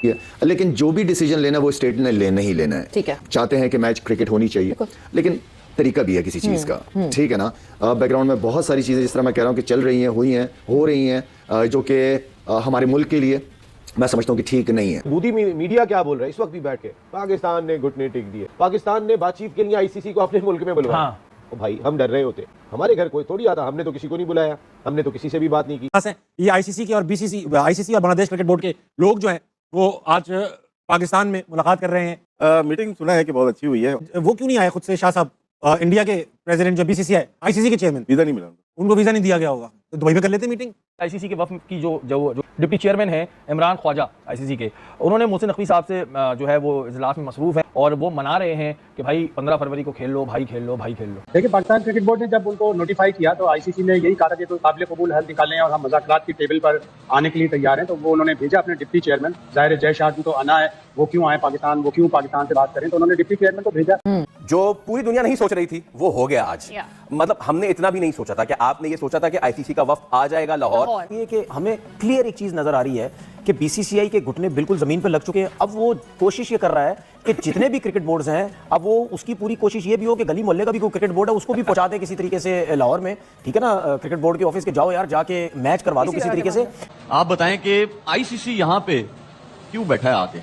लेकिन जो भी डिसीजन लेना वो स्टेट ने लेना ही लेना है। ठीक है, चाहते हैं कि मैच क्रिकेट होनी चाहिए, लेकिन तरीका भी है किसी चीज का, ठीक है ना। बैकग्राउंड में बहुत सारी चीजें जिस तरह मैं कह रहा हूं कि चल रही हैं, हुई हैं, हो रही हैं, जो कि हमारे मुल्क के लिए मैं समझता हूं कि ठीक नहीं है। दूधी मीडिया क्या बोल रहा है इस वक्त भी बैठ के, पाकिस्तान ने घुटने टेक दिए, पाकिस्तान ने बातचीत के लिए आईसीसी को अपने मुल्क में बुलवाया। हाँ। तो भाई हम डर रहे होते, हमारे घर कोई थोड़ी आता, हमने तो किसी को नहीं बुलाया, हमने तो किसी से भी बात नहीं की। ये आईसीसी के और बीसीसी, आईसीसी और बांग्लादेश क्रिकेट बोर्ड के लोग जो हैं वो आज पाकिस्तान में मुलाकात कर रहे हैं। मीटिंग सुना है कि बहुत अच्छी हुई है। वो क्यों नहीं आए खुद से शाह साहब, इंडिया के प्रेसिडेंट जो बीसीसीआई आईसीसी के चेयरमैन? वीजा नहीं मिला उनको वीजा नहीं दिया गया होगा तो दुबई में कर लेते मीटिंग। आईसीसी के वफ़द की जो डिप्टी चेयरमैन हैं इमरान ख्वाजा आईसीसी के, उन्होंने मोहसिन नकवी साहब से जो है वो इजलास में मसरूफ़ है और वो मना रहे हैं कि भाई 15 फरवरी को खेल लो भाई, खेल लो भाई, खेल लो। देखिए, पाकिस्तान क्रिकेट बोर्ड ने जब उनको नोटिफाई किया तो आईसीसी ने यही कहा था कि तो काबिल कबूल हल निकालें और हम मुज़ाकरात की टेबल पर आने के लिए तैयार हैं। तो वो उन्होंने भेजा अपने डिप्टी चेयरमैन, ज़ाहिर है जय शाह जी तो आना है, वो क्यों आए पाकिस्तान, वो क्यों पाकिस्तान से बात करें, तो उन्होंने डिप्टी चेयरमैन को भेजा। जो पूरी दुनिया नहीं सोच रही थी वो हो गया आज। मतलब हमने इतना भी नहीं सोचा था कि आपने ये सोचा था कि आईसीसी का वफ्द आ जाएगा लाहौर। ये कि हमें क्लियर एक चीज नजर आ रही है कि बीसीसीआई के घुटने बिल्कुल जमीन पर लग चुके हैं। अब वो कोशिश ये कर रहा है कि जितने भी क्रिकेट बोर्ड्स हैं, अब वो उसकी पूरी कोशिश ये भी हो कि गली मोहल्ले का भी कोई क्रिकेट बोर्ड है उसको भी पहुंचा दे किसी तरीके से लाहौर में, ठीक है ना। क्रिकेट बोर्ड के ऑफिस के जाओ यार, जाके मैच करवा दो किसी तरीके से। आप बताएं कि आईसीसी यहाँ पे क्यों बैठा है आके?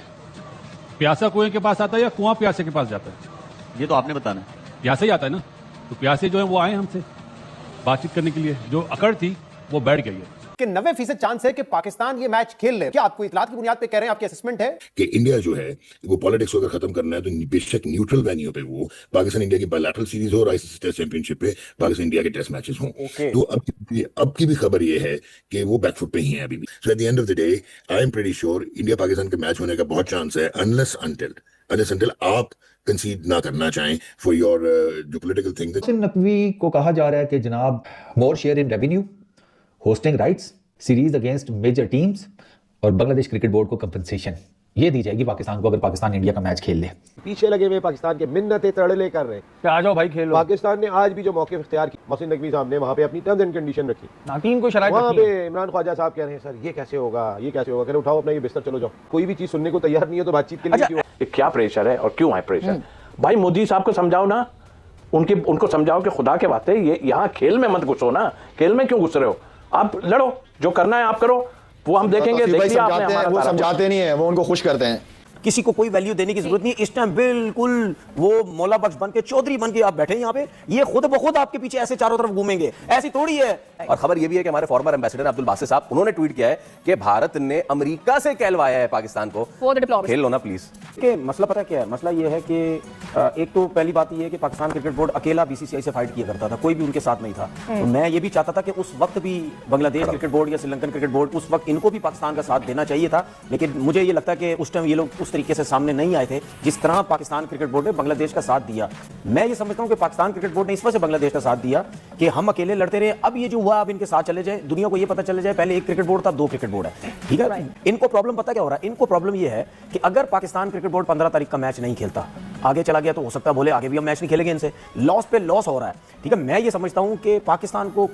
प्यासा कुएं के पास आता है या कुआं प्यासे के पास जाता है? ये तो आपने बताना। प्यासे ही आता है ना, तो प्यासे जो है वो आए हमसे बातचीत करने के लिए, जो अकड़ थी वो बैठ गई है कि 90% चांस है कि पाकिस्तान ये मैच खेल ले। क्या आपको इतलात की बुनियाद पे कह रहे हैं, आपकी असेसमेंट है कि इंडिया जो है वो पॉलिटिक्स को अगर खत्म करना है तो बेशक न्यूट्रल वेन्यू पे वो पाकिस्तान इंडिया की बायलैटरल सीरीज हो और आईसीसी टेस्ट चैंपियनशिप पे पाकिस्तान इंडिया के टेस्ट मैचेस हों। तो अब की भी खबर ये है कि वो बैकफुट पे ही है अभी भी। So at the end of the day I am pretty sure India Pakistan का मैच होने का बहुत चांस है, अनलेस अंटिल आप कंसीड ना करना चाहें फॉर योर जो पॉलिटिकल थिंग। मोहसिन नकवी को कहा जा रहा है कि जनाब more share in revenue, hosting rights, series against major teams और बांग्लादेश क्रिकेट बोर्ड को कंपनसेशन ये दी जाएगी पाकिस्तान को अगर पाकिस्तान इंडिया का मैच खेल ले। पीछे लगे हुए पाकिस्तान के मिन्नतें तड़ले कर रहे हैं, आ जाओ भाई खेल लो। पाकिस्तान ने आज भी जो मौके इख्तियार की, मोहसिन नकवी साहब ने वहाँ पे अपनी टर्म्स एंड कंडीशन रखी, नाटीम को शराइत वहाँ रखी है। पे इमरान ख्वाजा साहब कह रहे हैं सर ये कैसे होगा, ये कैसे होगा, कह रहे उठाओ अपना ये बिस्तर चलो जाओ। कोई भी चीज सुनने को तैयार नहीं है तो बातचीत के लिए क्यों? क्या प्रेशर है और क्यों है प्रेशर? भाई मोदी साहब को समझाओ ना, उनको समझाओ कि खुदा के वास्ते ये यहाँ खेल में मत घुसो ना, खेल में क्यों घुस रहे हो? आप लड़ो, जो करना है आप करो, वो हम देखेंगे। वो समझाते नहीं है, वो उनको खुश करते हैं। किसी को कोई वैल्यू देने की जरूरत नहीं है इस टाइम। बिल्कुल वो मौला बख्श बन के, चौधरी बन के आप बैठे हैं यहाँ पे, ये खुद ब खुद आपके पीछे ऐसे चारों तरफ घूमेंगे, ऐसी थोड़ी है। और खबर यह भी है कि हमारे फॉर्मर एम्बेसडर अब्दुल बासित साहब, उन्होंने ट्वीट किया है कि भारत ने अमेरिका से कहलवाया है पाकिस्तान को, खेल लो ना प्लीज। कि मसला पता क्या है? मसला ये है कि एक तो पहली बात ये है कि पाकिस्तान क्रिकेट बोर्ड अकेला बीसीसीआई से फाइट किया करता था, कोई भी उनके साथ नहीं था। तो मैं ये भी चाहता था कि उस वक्त भी बांग्लादेश क्रिकेट बोर्ड या श्रीलंकन क्रिकेट बोर्ड, उस वक्त इनको भी पाकिस्तान का साथ देना चाहिए था। लेकिन मुझे ये लगता है कि उस टाइम ये लोग उस तरीके से सामने नहीं आए थे जिस तरह पाकिस्तान क्रिकेट बोर्ड ने बांग्लादेश का साथ दिया। मैं ये समझता हूं कि पाकिस्तान क्रिकेट बोर्ड ने इस वजह से बांग्लादेश का साथ दिया कि हम अकेले लड़ते रहे, अब ये जो हुआ अब इनके साथ चले जाए, दुनिया को ये पता चले जाए पहले एक क्रिकेट बोर्ड था, 2 क्रिकेट बोर्ड है, ठीक है। इनको प्रॉब्लम पता क्या हो रहा है? इनको प्रॉब्लम ये है कि अगर पाकिस्तान क्रिकेट बोर्ड 15 तारीख का मैच नहीं खेलता, आगे चला गया, तो हो सकता है बोले आगे भी हम मैच नहीं खेलेंगे इनसे, लॉस पे लॉस हो रहा है, ठीक है। मैं ये समझता हूं कि पाकिस्तान को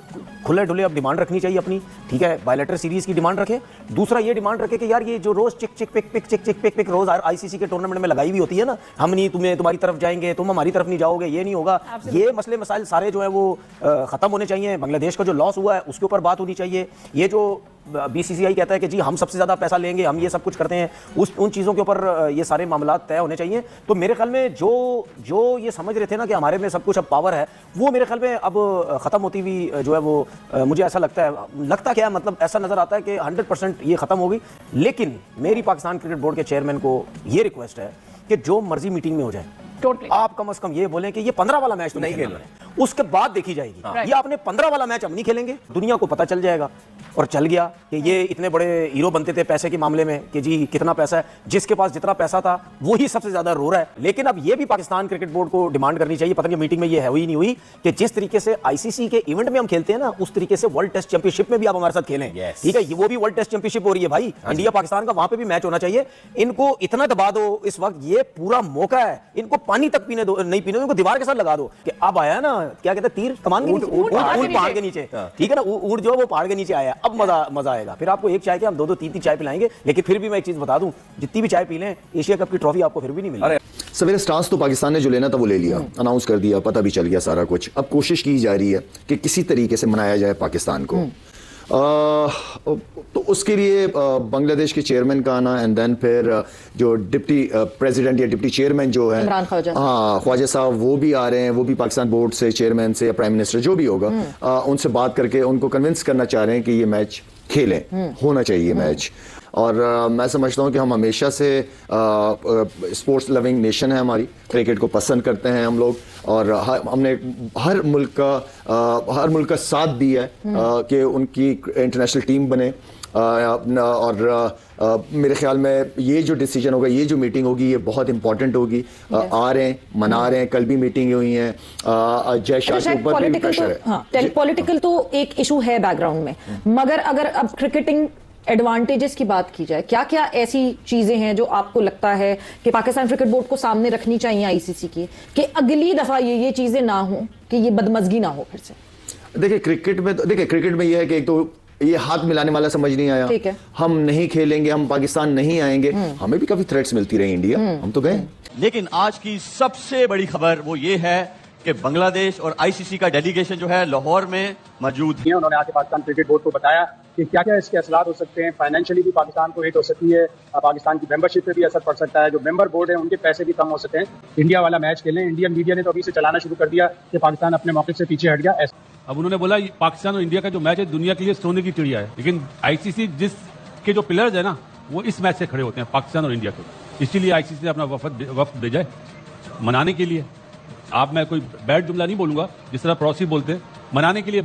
खुले ढुले अब डिमांड रखनी चाहिए अपनी, ठीक है। बायलैटरल सीरीज की डिमांड रखे, दूसरा ये डिमांड रखे कि यार ये जो रोज चिक चिक पिक पिक चिक चिक पिक पिक रोज आईसीसी के टूर्नामेंट में लगाई हुई होती है ना, हम नहीं तुम्हारी तरफ जाएंगे, तुम हमारी तरफ नहीं जाओगे, ये नहीं होगा। ये मसले मसाइल सारे जो है वो खत्म होने चाहिए। बांग्लादेश का जो लॉस हुआ है उसके ऊपर बात होनी चाहिए। ये जो बीसीसीआई कहता है कि जी हम सबसे ज्यादा पैसा लेंगे, हम ये सब कुछ करते हैं, उन चीजों के ऊपर ये सारे मामला तय होने चाहिए। तो मेरे ख्याल में जो ये समझ रहे थे ना कि हमारे में सब कुछ अब पावर है, वो मेरे ख्याल में अब खत्म होती हुई जो है वो मुझे ऐसा लगता है। लगता क्या है, मतलब ऐसा नजर आता है कि 100% ये खत्म हो गई। लेकिन मेरी पाकिस्तान क्रिकेट बोर्ड के चेयरमैन को ये रिक्वेस्ट है कि जो मर्जी मीटिंग में हो जाए, आप कम से कम ये बोलें कि ये 15 वाला मैच तो नहीं खेलना है, उसके बाद देखी जाएगी। ये आपने 15 वाला मैच हम नहीं खेलेंगे, दुनिया को पता चल जाएगा। और चल गया कि ये इतने बड़े हीरो बनते थे पैसे के मामले में कि जी कितना पैसा है, जिसके पास जितना पैसा था वही सबसे ज्यादा रो रहा है। लेकिन अब ये भी पाकिस्तान क्रिकेट बोर्ड को डिमांड करनी चाहिए, पता नहीं मीटिंग में ये है हुई नहीं हुई, कि जिस तरीके से आईसीसी के इवेंट में हम खेलते हैं ना, उस तरीके से वर्ल्ड टेस्ट चैंपियनशिप में भी आप हमारे साथ खेलें, ठीक है। वो भी वर्ल्ड टेस्ट चैंपियनशिप हो रही है भाई, इंडिया पाकिस्तान का, वहां पे भी मैच होना चाहिए। इनको इतना दबा दो इस वक्त, ये पूरा मौका है, इनको पानी तक पीने दो, नहीं पीने दो, इनको दीवार के साथ लगा दो कि अब आया ना, क्या कहते हैं, तीर कमान के नीचे, ऊंट पहाड़ के नीचे, ठीक है ना, ऊंट जो वो पहाड़ के नीचे आया, अब मजा आएगा। फिर आपको एक चाय के हम 2-2 3-3 चाय पिलाएंगे। लेकिन फिर भी मैं एक चीज बता दूं, जितनी भी चाय पी लें, एशिया कप की ट्रॉफी आपको फिर भी नहीं मिलेगी। सवेरे स्टार्स तो पाकिस्तान ने जो लेना था वो ले लिया, अनाउंस कर दिया, पता भी चल गया सारा कुछ। अब कोशिश की जा रही है कि किसी तरीके से मनाया जाए पाकिस्तान को। तो उसके लिए बांग्लादेश के चेयरमैन का आना, एंड देन फिर जो डिप्टी प्रेसिडेंट या डिप्टी चेयरमैन जो है इमरान ख्वाजा, ख्वाजा साहब, वो भी आ रहे हैं। वो भी पाकिस्तान बोर्ड से, चेयरमैन से या प्राइम मिनिस्टर जो भी होगा, उनसे बात करके उनको कन्विंस करना चाह रहे हैं कि ये मैच खेलें, होना चाहिए मैच। और मैं समझता हूँ कि हम हमेशा से स्पोर्ट्स लविंग नेशन है हमारी, क्रिकेट को पसंद करते हैं हम लोग, और हमने हर मुल्क का साथ दिया है कि उनकी इंटरनेशनल टीम बने। और मेरे ख्याल में ये जो डिसीजन होगा, ये जो मीटिंग होगी, ये बहुत इंपॉर्टेंट होगी। आ रहे हैं, मना रहे हैं, कल भी मीटिंग हुई है। जय शाह के ऊपर भी प्रेशर है। पॉलिटिकल तो एक इशू है बैकग्राउंड में, मगर अगर अब क्रिकेटिंग एडवांटेजेस की बात की जाए, क्या क्या ऐसी चीजें हैं जो आपको लगता है कि पाकिस्तान क्रिकेट बोर्ड को सामने रखनी चाहिए आईसीसी की, कि अगली दफा ये चीजें ना हो, कि ये बदमजगी ना हो फिर से? देखिए क्रिकेट में ये है कि एक तो ये हाथ मिलाने वाला समझ नहीं आया, ठीक है, हम नहीं खेलेंगे, हम पाकिस्तान नहीं आएंगे। हमें भी काफी थ्रेट्स मिलती रही इंडिया, हम तो गए। लेकिन आज की सबसे बड़ी खबर वो ये है कि बांग्लादेश और आईसीसी का डेलीगेशन जो है लाहौर में मौजूद है। उन्होंने आके पाकिस्तान क्रिकेट बोर्ड को बताया कि क्या क्या इसके असरात हो सकते हैं। फाइनेंशियली भी पाकिस्तान को हिट हो सकती है, पाकिस्तान की मेंबरशिप पे भी असर पड़ सकता है, जो मेंबर बोर्ड है उनके पैसे भी कम हो सकते हैं। इंडिया वाला मैच खेलें। इंडियन मीडिया ने तो अभी से चलाना शुरू कर दिया कि पाकिस्तान अपने मौके से पीछे हट गया। अब उन्होंने बोला पाकिस्तान और इंडिया का जो मैच है दुनिया के लिए सोने की चिड़िया है, लेकिन आईसीसी जिसके जो पिलर्स है ना, वो इस मैच से खड़े होते हैं, पाकिस्तान और इंडिया को। इसीलिए आईसीसी ने अपना वफद भेजा है मनाने के लिए। आप, मैं कोई बैड जुमला नहीं बोलूंगा, जिस तरह पड़ोसी बोलते हैं, मनाने के लिए।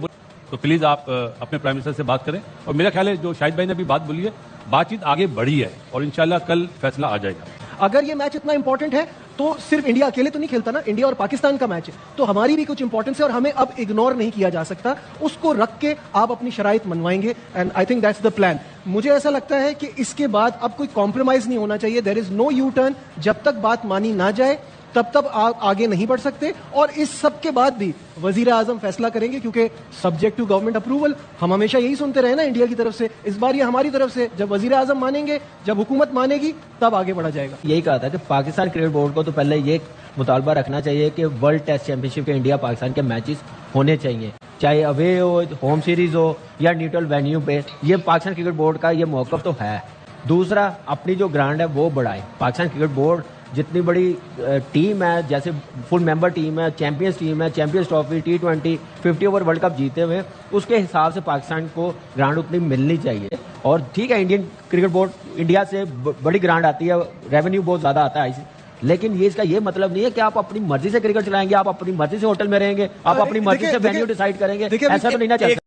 तो प्लीज आप अपने प्राइम मिनिस्टर से बात करें। और मेरा ख्याल है जो शाहिद भाई ने अभी बात बोली है, बातचीत आगे बढ़ी है और इंशाल्लाह कल फैसला आ जाएगा। अगर ये मैच इतना इंपॉर्टेंट है तो सिर्फ इंडिया अकेले तो नहीं खेलता ना, इंडिया और पाकिस्तान का मैच है, तो हमारी भी कुछ इंपॉर्टेंस है और हमें अब इग्नोर नहीं किया जा सकता। उसको रख के आप अपनी शराइत मनवाएंगे, and I think that's the plan. मुझे ऐसा लगता है कि इसके बाद अब कोई कॉम्प्रोमाइज नहीं होना चाहिए। There is no U turn. जब तक बात मानी ना जाए तब आगे नहीं बढ़ सकते। और इस सब के बाद भी वजीर आजम फैसला करेंगे, क्योंकि सब्जेक्ट टू गवर्नमेंट अप्रूवल। हम हमेशा यही सुनते रहे ना इंडिया की तरफ से, इस बार ये हमारी तरफ से, जब वजीर आजम मानेंगे, जब हुकूमत मानेगी, तब आगे बढ़ा जाएगा। यही कहा था कि पाकिस्तान क्रिकेट बोर्ड को तो पहले ये मुतालबा रखना चाहिए कि वर्ल्ड टेस्ट चैंपियनशिप के इंडिया पाकिस्तान के मैचेस होने चाहिए, चाहे अवे हो, होम सीरीज हो या न्यूट्रल वेन्यू पे। ये पाकिस्तान क्रिकेट बोर्ड का ये मौक़िफ़ तो है। दूसरा, अपनी जो ग्रांड है वो बढ़ाए। पाकिस्तान क्रिकेट बोर्ड जितनी बड़ी टीम है, जैसे फुल मेंबर टीम है, चैंपियंस टीम है, champions trophy, T20, 50 over world cup जीते हुए, उसके हिसाब से पाकिस्तान को ग्रांड उतनी मिलनी चाहिए। और ठीक है, इंडियन क्रिकेट बोर्ड इंडिया से बड़ी ग्रांड आती है, रेवेन्यू बहुत ज़्यादा आता है, लेकिन ये इसका ये मतलब नहीं है कि आप अपनी मर्जी से क्रिकेट चलाएंगे, आप अपनी मर्जी से होटल में रहेंगे, आप अपनी मर्जी से वेन्यू डिसाइड करेंगे। ऐसा तो नहीं ना चल सकता।